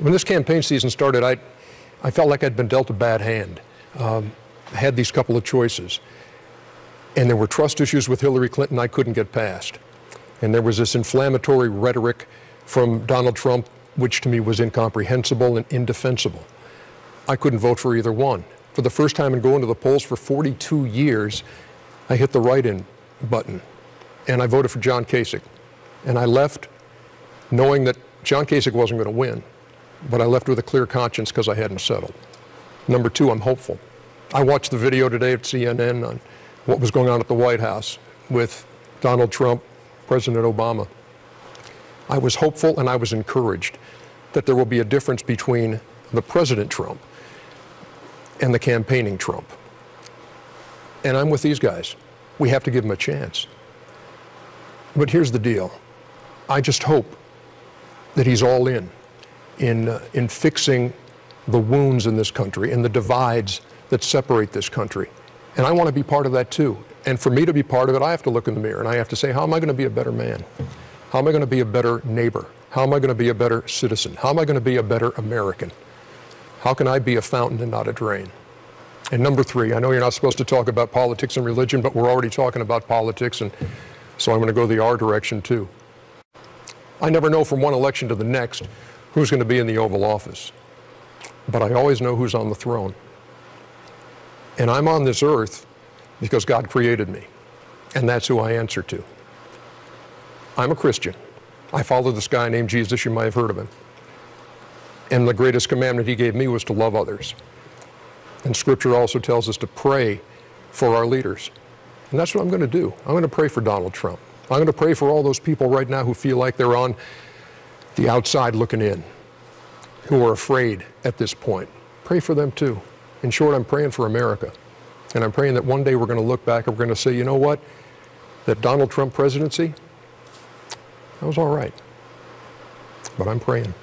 When this campaign season started, I felt like I'd been dealt a bad hand. I had these couple of choices. And there were trust issues with Hillary Clinton I couldn't get past. And there was this inflammatory rhetoric from Donald Trump, which to me was incomprehensible and indefensible. I couldn't vote for either one. For the first time in going to the polls for 42 years, I hit the write-in button. And I voted for John Kasich. And I left knowing that John Kasich wasn't going to win. But I left with a clear conscience because I hadn't settled. Number two, I'm hopeful. I watched the video today at CNN on what was going on at the White House with Donald Trump, President Obama. I was hopeful and I was encouraged that there will be a difference between the President Trump and the campaigning Trump. And I'm with these guys. We have to give them a chance. But here's the deal. I just hope that he's all in fixing the wounds in this country and the divides that separate this country. And I want to be part of that too. And for me to be part of it, I have to look in the mirror and I have to say, how am I going to be a better man? How am I going to be a better neighbor? How am I going to be a better citizen? How am I going to be a better American? How can I be a fountain and not a drain? And number three, I know you're not supposed to talk about politics and religion, but we're already talking about politics, and so I'm going to go the R direction too. I never know from one election to the next who's going to be in the Oval Office, but I always know who's on the throne. And I'm on this earth because God created me, and that's who I answer to. I'm a Christian. I follow this guy named Jesus. You might have heard of him. And the greatest commandment he gave me was to love others. And Scripture also tells us to pray for our leaders. And that's what I'm going to do. I'm going to pray for Donald Trump. I'm going to pray for all those people right now who feel like they're on the outside looking in, who are afraid at this point. Pray for them too. In short, I'm praying for America. And I'm praying that one day we're going to look back and we're going to say, you know what? That Donald Trump presidency, that was all right. But I'm praying.